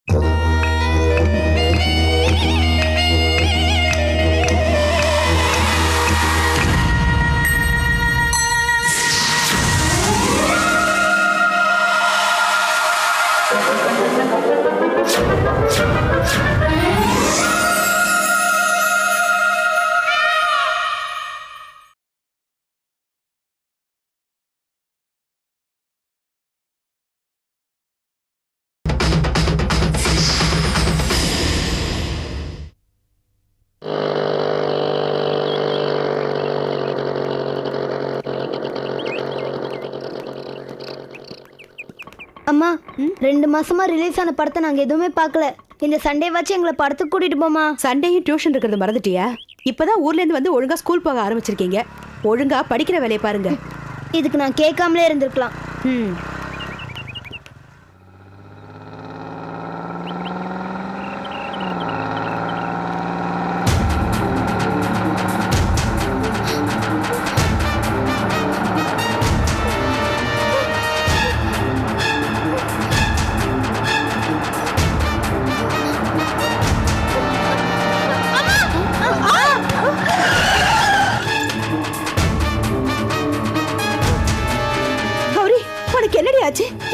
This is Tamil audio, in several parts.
அம்மா 2 மாசமா ரிலீஸ் ஆன படத்தை நாங்க எதுவுமே பார்க்கல. இந்த சண்டே வாச்சு எங்களை படத்துக்கு கூட்டிட்டு போமா. சண்டேயும் டியூஷன் இருக்கிறது மறந்துட்டியா? இப்பதான் ஊர்ல இருந்து வந்து ஒழுங்கா ஸ்கூல் போக ஆரம்பிச்சிருக்கீங்க. ஒழுங்கா படிக்கிற வேலையை பாருங்க. இதுக்கு நான் கேட்காமலே இருந்திருக்கலாம்.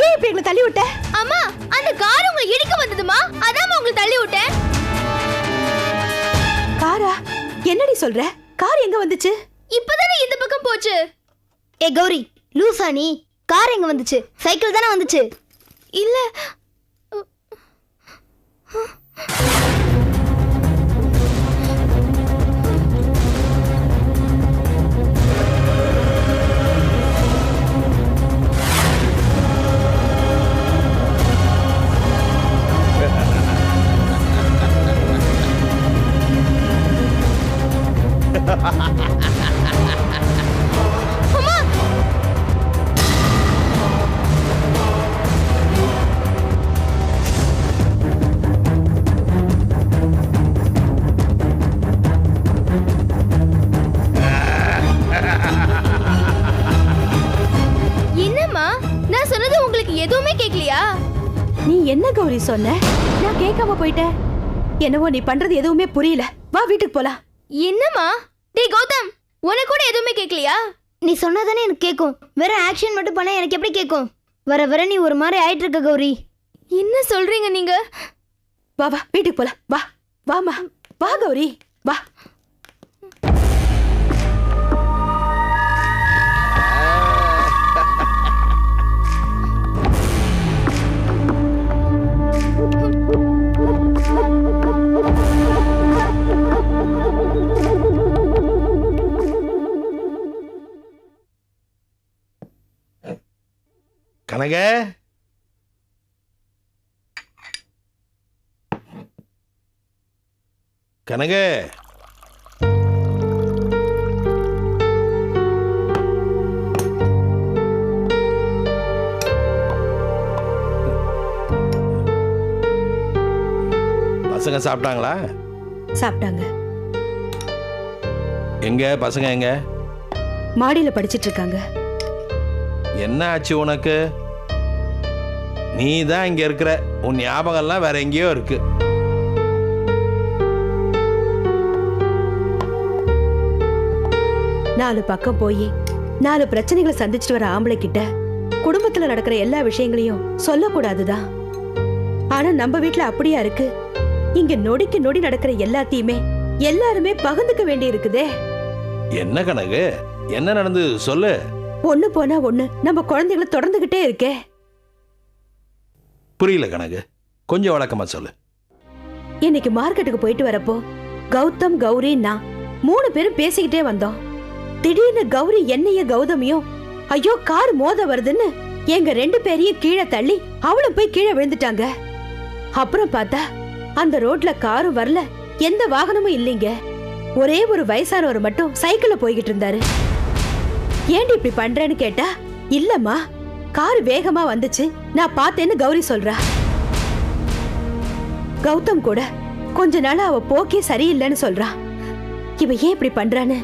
ஏன் இப்படி எங்களை தள்ளி விட்ட? அம்மா, அந்த கார் உங்களை இடிக்க வந்ததுமா, அதான் உங்களை தள்ளி விட்டேன். காரா? என்னடி சொல்ற? கார் எங்க வந்துச்சு? இப்பதானே இந்த பக்கம் போச்சு. ஏ கௌரி, லூசா நீ? கார் எங்க வந்துச்சு? சைக்கிள் தானே வந்துச்சு. இல்ல எதுவுமே கேட்கலையா? நீ என்ன கௌரி சொன்ன? நான் கேட்காம போயிட்டேன். என்னவோ நீ பண்றது எதுவுமே புரியல. வா வீட்டுக்கு போலாம். என்னம்மா? டேய் கௌதம், உனக்கு கூட எதுவுமே கேட்கலையா? நீ சொன்னதானே எனக்கு கேட்கும். வேற ஆக்ஷன் மட்டும் பண்ணா எனக்கு எப்படி கேட்கும்? வர வர நீ ஒரு மாதிரி ஆயிட்டு இருக்க கௌரி. என்ன சொல்றீங்க நீங்க? வா வா வீட்டுக்கு போலாம். வா வாமா. வா கௌரி வா. கனக, கனக, பசங்க சாப்பிட்டாங்களா? சாப்பிட்டாங்க. எங்க பசங்க எங்க? மாடியில படிச்சிட்டு இருக்காங்க. என்ன ஆச்சு உனக்கு? நீ தான் இங்க இருக்கிற. உன் ஞாபகம் எல்லாம் வேற எங்கேயோ இருக்கு. நாலு பக்கம் போய் 4 பிரச்சனைகளை சந்திச்சுட்டு வர ஆம்பளை கிட்ட குடும்பத்துல நடக்கிற எல்லா விஷயங்களையும் சொல்லக்கூடாதுதான். ஆனா நம்ம வீட்டுல அப்படியா இருக்கு? இங்க நொடிக்கு நொடி நடக்கிற எல்லாத்தையுமே எல்லாருமே பகிர்ந்துக்க வேண்டி இருக்குதே. என்ன கனகு, என்ன நடந்து சொல்லு. ஒண்ணு போனா ஒண்ணு நம்ம குழந்தைகளை தொடர்ந்துகிட்டே இருக்கே. புரியல கனகு, கொஞ்சம் வழக்கமா சொல்லு. இன்னைக்கு மார்க்கெட்டுக்கு போயிட்டு வரப்போ கௌதம், கௌரி, நான் 3 பேரும் பேசிக்கிட்டே வந்தோம். திடீர்னு கௌரி என்னைய கௌதமியும் ஐயோ கார் மோத வருதுன்னு எங்க 2 பேரையும் கீழே தள்ளி அவளும் போய் கீழே விழுந்துட்டாங்க. அப்புறம் பார்த்தா அந்த ரோட்ல காரும் வரல, எந்த வாகனமும் இல்லைங்க. ஒரே ஒரு வயசானவர் மட்டும் சைக்கிள்ல போய்கிட்டு இருந்தாரு. ஏன்டி இப்படி பண்றேன்னு கேட்டா, இல்லம்மா கார் வேகமா வந்துச்சு, நான் பார்த்தேன்னு கௌரி சொல்றா. கௌதம் கூட கொஞ்ச நாளா அவ போக்கே சரியில்லைன்னு சொல்றா. இவ ஏன் இப்படி பண்றான்னு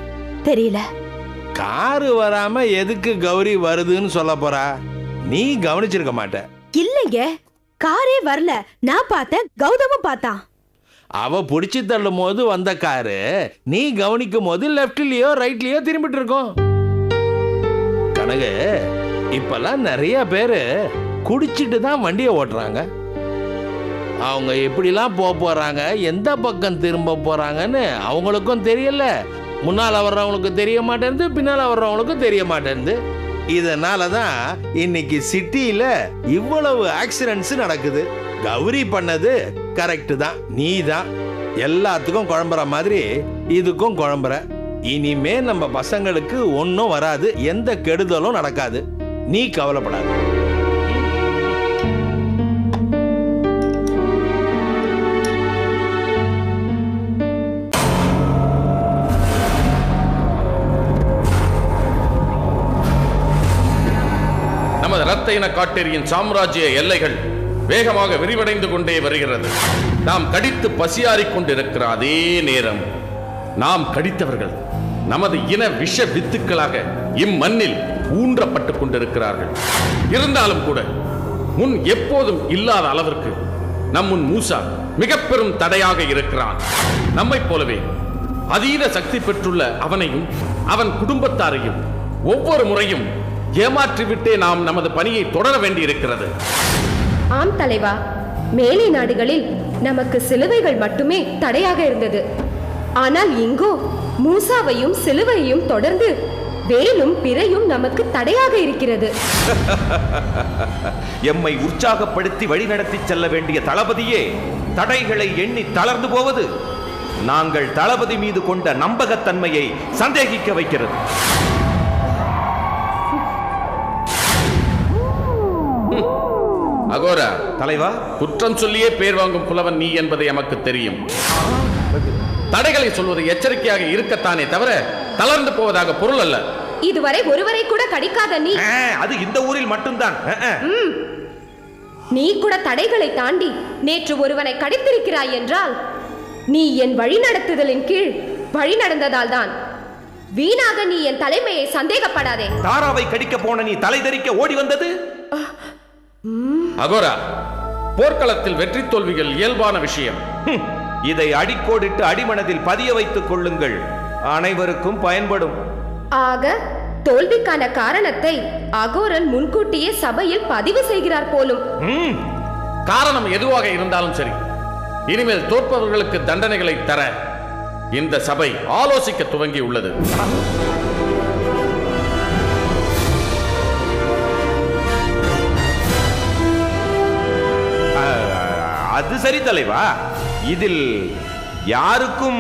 தெரியல. காரு வராம எதுக்கு கௌரி வருதுன்னு சொல்ல போறா? நீ கவனிச்சிருக்க மாட்ட. இல்லைங்க, காரே வரல. நான் பார்த்தேன், கௌதமும் பார்த்தான். அவ பிடிச்சி தள்ளும் போது வந்த காரு நீ கவனிக்கும் போது லெப்ட்லயோ ரைட்லயோ திரும்பிட்டு இருக்கோம். கனகு, இப்பெல்லாம் நிறைய பேரு குடிச்சிட்டு தான் வண்டியை ஓட்டுறாங்க. அவங்க எப்படிலாம் போறாங்க, எந்த பக்கம் திரும்ப போறாங்கன்னு அவங்களுக்கும் தெரியல, முன்னால வர்றவங்களுக்கு தெரிய மாட்டேங்குது, பின்னால வர்றவங்களுக்கும் தெரிய மாட்டேங்குது. இதனால தான் இன்னைக்கு சிட்டியில இவ்வளவு ஆக்சிடென்ட்ஸ் நடக்குது. கௌரி பண்ணது கரெக்ட் தான். நீ தான் எல்லாத்துக்கும் குழம்புற மாதிரி இதுக்கும் குழம்புற. இனிமே நம்ம பசங்களுக்கு ஒன்றும் வராது, எந்த கெடுதலும் நடக்காது, நீ கவலைப்படாத. நமது இரத்த இன காட்டேரியின் சாம்ராஜ்ய எல்லைகள் வேகமாக விரிவடைந்து கொண்டே வருகிறது. நாம் கடித்து பசியாறிக் கொண்டிருக்கிற அதே நேரம் நாம் கடித்தவர்கள் நமது இன விஷ வித்துக்களாக இம்மண்ணில் ஊன்றப்பட்டுக் கொண்டிருக்கிறார்கள். இருந்தாலும் கூட முன் எப்போதும் இல்லாத அளவிற்கு நம் முன் மூசா மிக பெரும் தடையாக இருக்கிறான். நம்மைப் போலவே அதீத சக்தி பெற்றுள்ள அவனையும் அவன் குடும்பத்தாரையும் ஒவ்வொரு முறையும் ஏமாற்றிவிட்டே நாம் நமது பணியை தொடர வேண்டியிருக்கிறது. ஆம் தலைவா, மேலை நாடுகளில் நமக்கு சிலுவைகள் மட்டுமே தடையாக இருந்தது. ஆனால் இங்கோ மூசாவையும் சிலுவையையும் தொடர்ந்து வேலும் பிறையும் நமக்கு தடையாக இருக்கிறது. எம்மை உற்சாகப்படுத்தி வழிநடத்தி செல்ல வேண்டிய தளபதியே தடைகளை எண்ணி தளர்ந்து போவது நாங்கள் தளபதி மீது கொண்ட நம்பகத்தன்மையை சந்தேகிக்க வைக்கிறது. அகோரா தலைவா, குற்றம் சொல்லியே பேர் வாங்கும் புலவன் நீ என்பதை நமக்கு தெரியும். தடைகளை சொல்வது எச்சரிக்கையாக இருக்கத்தானே தவிர தளர்ந்து போவதாக பொருள் அல்ல. இதுவரை ஒருவரை கூட கடிக்காத நீ, அது இந்த ஊரில் மட்டும்தான். நீ கூட தடைகளை தாண்டி நேற்று ஒருவனை கடித்திருக்கிறாய் என்றால் நீ என் வழி நடத்துதலின் கீழ் வழி நடந்ததால் தான். வீணாக நீ என் தலைமையை சந்தேகப்படாதே. தாராவை கடிக்க போன நீ தலை தெறிக்க ஓடி வந்தது. அகோரா, போர்க்களத்தில் வெற்றி தோல்விகள் இயல்பான விஷயம். இதை அடிக்கோடிட்டு அடிமனதில் பதிய வைத்துக் கொள்ளுங்கள், அனைவருக்கும் பயன்படும். ஆக தோல்விக்கான காரணத்தை அகோரன் முன்கூட்டியே சபையில் பதிவு செய்கிறார் போலும். காரணம் எதுவாக இருந்தாலும் சரி, இனிமேல் தோற்பவர்களுக்கு தண்டனைகளை தர இந்த சபை ஆலோசிக்க துவங்கி உள்ளது. அது சரி தலைவா, இதில் யாருக்கும்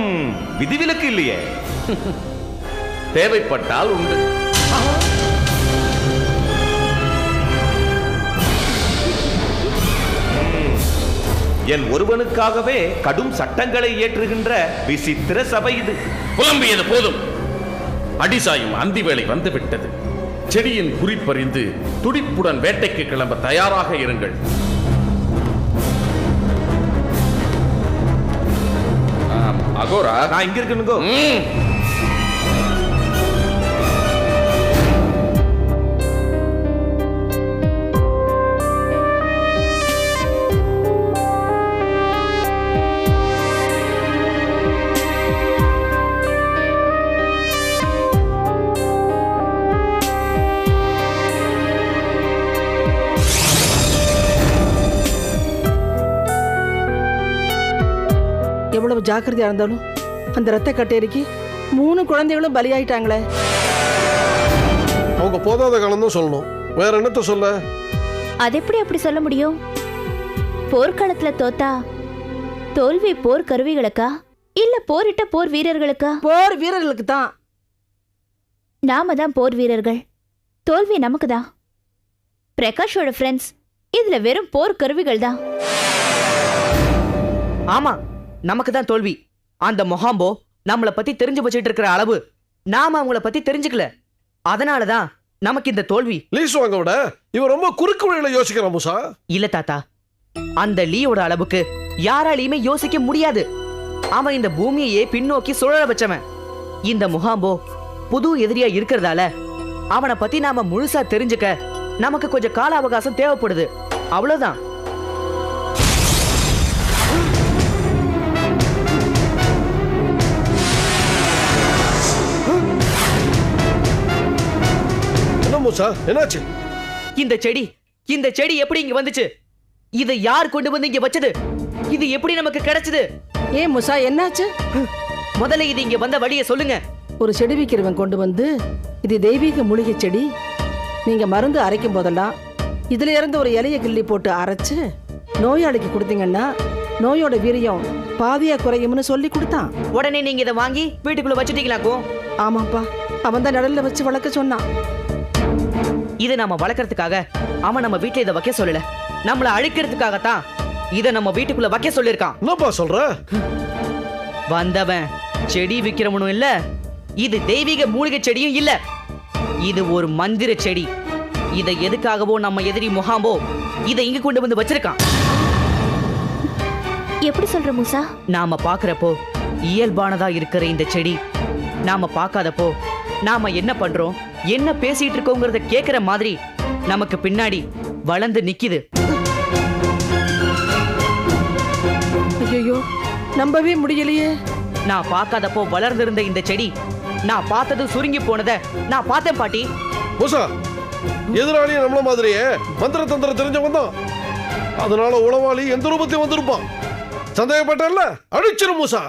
விதிவிலக்கு இல்லையே. தேவைப்பட்டால் உண்டு. என் ஒருவனுக்காகவே கடும் சட்டங்களை ஏற்றுகின்ற விசித்திர சபை இது. புலம்பியது போதும். அடிசாயும் அந்தி வேளை வந்துவிட்டது. செடியின் குறிப்பறிந்து துடிப்புடன் வேட்டைக்கு கிளம்ப தயாராக இருங்கள். அகோரா, நான் இங்க இருக்கணுங்கோ. எவ்வளவு ஜாக்கிரதையா இருந்தாலும் அந்த ரத்த கட்டேரிக்கு 3 குழந்தைகளும் பலியாயிட்டாங்களே. அவங்க போதாத காலம் தான் சொல்லணும், வேற என்னத்த சொல்ல? அது எப்படி அப்படி சொல்ல முடியும்? போர்க்களத்துல தோத்தா தோல்வி போர் கருவிகளுக்கா இல்ல போரிட்ட போர் வீரர்களுக்கா? போர் வீரர்களுக்கு தான். நாம தான் போர் வீரர்கள், தோல்வி நமக்கு தான். பிரகாஷோட ஃப்ரெண்ட்ஸ் இதுல வெறும் போர் கருவிகள் தான். ஆமா, நமக்கு தான் தோல்வி. அந்த மொஹாம்போ நம்மளை பத்தி தெரிஞ்சு வச்சுட்டு இருக்கிற அளவு நாம அவங்கள பத்தி தெரிஞ்சுக்கல. அதனாலதான் நமக்கு இந்த தோல்வி. லீஸ் வாங்க விட இவன் ரொம்ப குறுக்கு வழியில யோசிக்கிறான் மூசா. இல்ல தாத்தா, அந்த லீயோட அளவுக்கு யாராலையுமே யோசிக்க முடியாது. அவன் இந்த பூமியையே பின்னோக்கி சுழல வச்சவன். இந்த முகாம்போ புது எதிரியா இருக்கிறதால அவனை பத்தி நாம முழுசா தெரிஞ்சுக்க நமக்கு கொஞ்சம் கால அவகாசம் தேவைப்படுது, அவ்வளவுதான். என்ன மூசா, என்னாச்சு? இந்த செடி எப்படி இங்க வந்துச்சு? இதை யார் கொண்டு வந்து இங்க வச்சது? இது எப்படி நமக்கு கிடைச்சது? ஏன் முசா, என்னாச்சு? முதல்ல இது இங்க வந்த வழியை சொல்லுங்க. ஒரு செடி விற்கிறவன் கொண்டு வந்து, இது தெய்வீக மூலிகை செடி, நீங்க மருந்து அரைக்கும் போதெல்லாம் இதுல இருந்து ஒரு இலையை கிள்ளி போட்டு அரைச்சு நோயாளிக்கு கொடுத்தீங்கன்னா நோயோட வீரியம் பாதியா குறையும்னு சொல்லி கொடுத்தான். உடனே நீங்க இதை வாங்கி வீட்டுக்குள்ள வச்சுட்டீங்களாக்கும்? ஆமாப்பா, அவன் தான் நிழல்ல வச்சு வளர்க்க சொன்னான். இதை நாம வளர்க்கறதுக்காக அவன் நம்ம வீட்டுல இதை வைக்க சொல்லல, நம்மள அழிக்கிறதுக்காகத்தான் இதை நம்ம வீட்டுக்குள்ள வைக்க சொல்லிருக்கான். என்னப்பா சொல்ற? வந்தவன் செடி விக்கிறவனும் இல்ல, இது தெய்வீக மூலிகை செடியும் இல்ல, இது ஒரு மந்திர செடி. இதை எதுக்காகவோ நம்ம எதிரி முகாம்போ இதை இங்க கொண்டு வந்து வச்சிருக்கான். எப்படி சொல்ற மூசா? நாம பாக்குறப்போ இயல்பானதா இருக்கிற இந்த செடி நாம பார்க்காதப்போ நாம என்ன பண்றோம், என்ன பேசிட்டு இருக்கோங்கிறத கேக்குற மாதிரி நமக்கு பின்னாடி வளர்ந்து நிக்குது. ஐயோ, நம்பவே முடியலையே. நான் பார்க்காதப்போ வளர்ந்திருந்த இந்த செடி நான் பார்த்தது சுருங்கி போனத நான் பார்த்தேன் பாட்டி. மூசா, எதிராளியும் நம்மள மாதிரியே மந்திர தந்திர தெரிஞ்சவன் தான். அதனால உளவாளி எந்த ரூபத்தையும் வந்திருப்பான். சந்தேகப்பட்டல, அடிச்சிரு மூசா.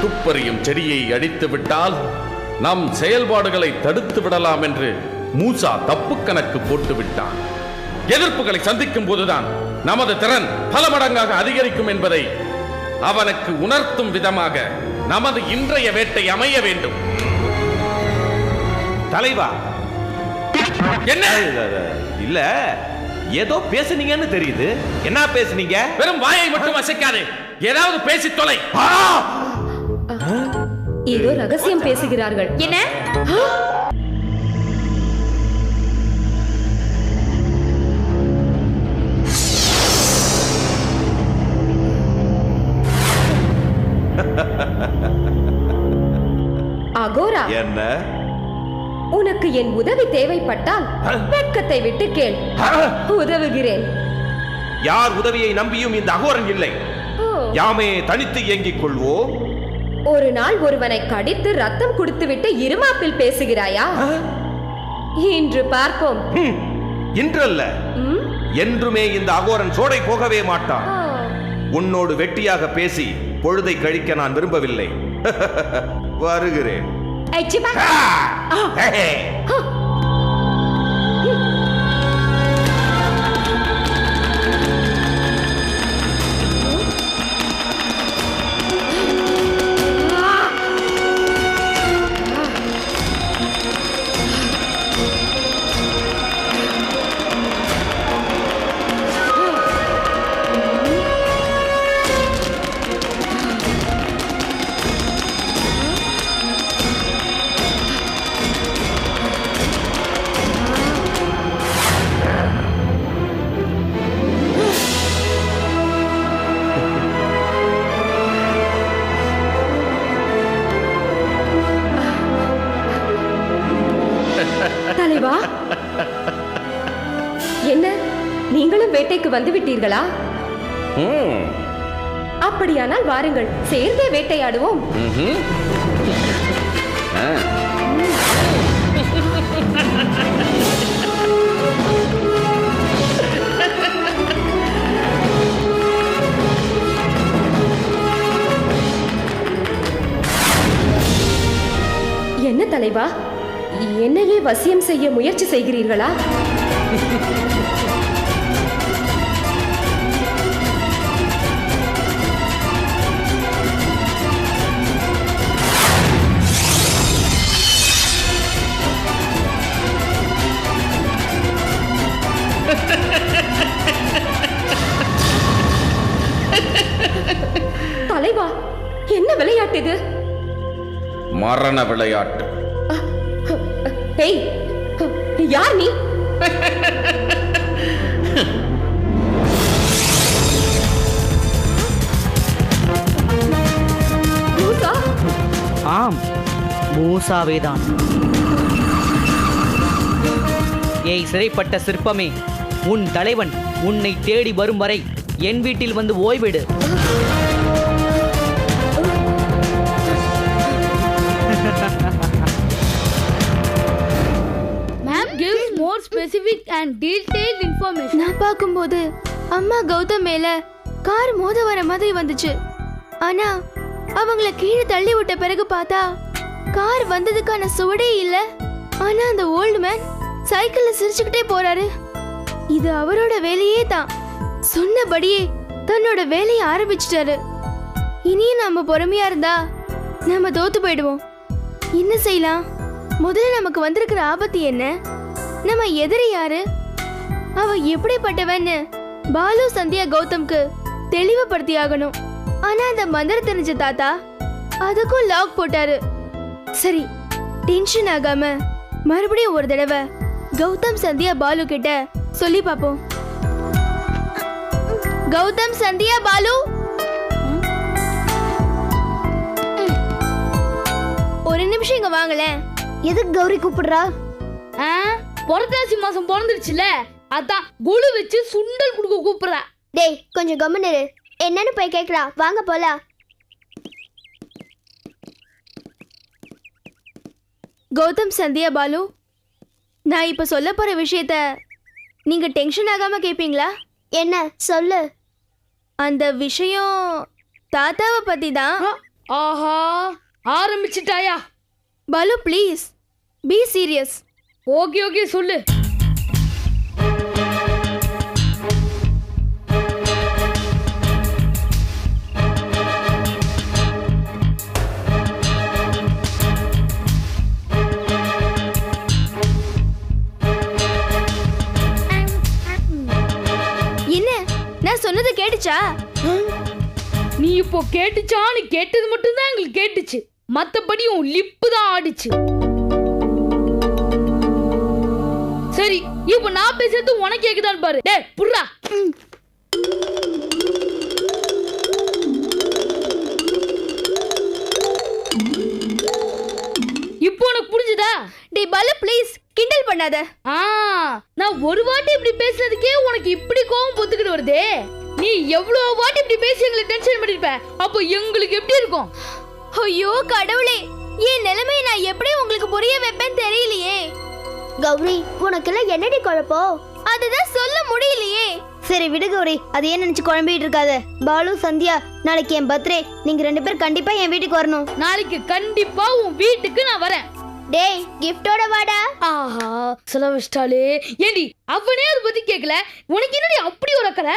துப்பறியும் செடியை அடித்து விட்டால் நம் செயல்பாடுகளை தடுத்து விடலாம் என்று மூசா தப்பு கணக்கு போட்டு விட்டான். எதிர்ப்புகளை சந்திக்கும் போதுதான் நமது திறன் பல மடங்காக அதிகரிக்கும் என்பதை அவனுக்கு உணர்த்தும் விதமாக நமது இன்றைய வேட்டை அமைய வேண்டும். தலைவா, என்ன? இல்ல, ஏதோ பேசுனீங்கன்னு தெரியுது. என்ன பேசுனீங்க? வெறும் வாயை மட்டும் அசைக்காதே, ஏதாவது பேசி தொலை. ஏதோ ரகசியம் பேசுகிறார்கள். என்ன? அகோரா, என்ன? உனக்கு என் உதவி தேவைப்பட்டால் வெட்கத்தை விட்டு கேள், உதவுகிறேன். யார் உதவியை நம்பியும் இந்த அகோரன் இல்லை. யாமே தனித்து இயங்கிக் கொள்வோம். ஒரு நாள் ஒருவனை கடித்து ரத்தம் குடித்துவிட்டு இருமாப்பில் பேசுகிறாயா? இன்று பார்ப்போம். இன்றல்ல, என்றுமே இந்த அகோரன் சோடை போகவே மாட்டான். உன்னோடு வெட்டியாக பேசி பொழுதை கழிக்க நான் விரும்பவில்லை. வருகிறேன். தலைவா, என்ன நீங்களும் வேட்டைக்கு வந்து விட்டீர்களா? அப்படியானால் வாருங்கள், சேர்ந்தே வேட்டையாடுவோம். என்ன தலைவா, என்னையே வசியம் செய்ய முயற்சி செய்கிறீர்களா? தலைவா, என்ன விளையாட்டு இது? மரண விளையாட்டு. ஏய், யார் நீ? மூசா? ஆம், மூசாவேதான். ஏய் சிறைப்பட்ட சிற்பமே, உன் தலைவன் உன்னை தேடி வரும் வரை என் வீட்டில் வந்து ஓய்விடு. Ma'am gives more specific and detailed information. நான் பார்க்கும்போது அம்மா கௌதம் மேல கார் மோத வர மாதிரி வந்துச்சு. ஆனா அவங்கள கீழே தள்ளி விட்ட பிறகு பார்த்தா கார் வந்ததுக்கான சுவடே இல்ல. ஆனா அந்த ஓல்டு மேன் சைக்கிள்ல சிரிச்சுக்கிட்டே போறாரு. இது அவரோட வேலையே தான். சொன்னபடியே தன்னோட வேலையை ஆரம்பிச்சிட்டாரு. இனியும் நம்ம பொறுமையா இருந்தா நம்ம தோத்து போயிடுவோம். என்ன செய்யலாம்? முதல்ல நமக்கு வந்திருக்கிற ஆபத்து என்ன? நம்ம எதிரி யாரு? அவ எப்படிப்பட்டவன்னு பாலு சந்தியா கௌதம்க்கு தெளிவுபடுத்தி ஆகணும். ஆனா அந்த மந்திரம் தெரிஞ்ச தாத்தா அதுக்கும் லாக் போட்டாரு. சரி, டென்ஷன் ஆகாம மறுபடியும் ஒரு தடவை கௌதம் சந்தியா பாலு கிட்ட சொல்லி பாப்போம். கௌதம் சந்தியா பாலு, ஒரு நிமிஷம் இங்க வாங்களேன். எதுக்கு கௌரி கூப்பிடுறா? புரட்டாசி மாசம் பிறந்துருச்சுல, அதான் குழு வச்சு சுண்டல் குடுக்க கூப்பிடுறா. டேய் கொஞ்சம் கம்முனு இரு. என்னன்னு போய் கேக்குறா. வாங்க போலாம். கௌதம் சந்தியா பாலு, நான் இப்ப சொல்ல போற விஷயத்த நீங்க டென்ஷன் ஆகாம கேப்பீங்களா? என்ன சொல்லு. அந்த விஷயம் தாத்தாவை பத்தி தான். ஆஹா, ஆரம்பிச்சிட்டாயா? Balu please be serious. Okay okay சொல்லு. என்ன நான் சொன்னது கேட்டுச்சா? நீ இப்போ கேட்டுச்சான்னு கேட்டது மட்டும்தான் எங்களுக்கு கேட்டுச்சு, மத்தபடி உன் லிப்பு தான் ஆடிச்சு. சரி, இப்போ நான் பேசுறது உனக்கு கேக்குதான்னு பாரு. டேய் புர்ரா. இப்போ உனக்கு புரிஞ்சுதா? டேய் பாலு ப்ளீஸ் கிண்டல் பண்ணாத. நான் ஒரு வாட்டி இப்படி பேசுனதுக்கே உனக்கு இப்படி கோவம் பொத்துக்கிட்டு வருதே. நீ எவ்வளவு வாட்டி இப்படி பேசி எங்களை டென்ஷன் பண்ணிருப்ப, அப்போ எங்களுக்கு எப்படி இருக்கும்? ஐயோ கடவுளே, என் நிலைமையை நான் எப்படி உங்களுக்கு புரிய வைப்பேன்னு தெரியலையே. கௌரி, உனக்கெல்லாம் என்னடி குழப்பம்? அதுதான் சொல்ல முடியலையே. சரி விடு கௌரி, அது ஏன் நினைச்சு குழம்பிட்டு இருக்காத. பாலு சந்தியா, நாளைக்கு என் பர்த்டே. நீங்க 2 பேரும் கண்டிப்பா என் வீட்டுக்கு வரணும். நாளைக்கு கண்டிப்பா உன் வீட்டுக்கு நான் வரேன். டேய் கிஃப்டோட வாடா. ஆஹா, செலவிஷ்டாலே. ஏண்டி அவனே அதை பத்தி கேட்கல, உனக்கு என்னடி அப்படி ஒரு அக்கறை?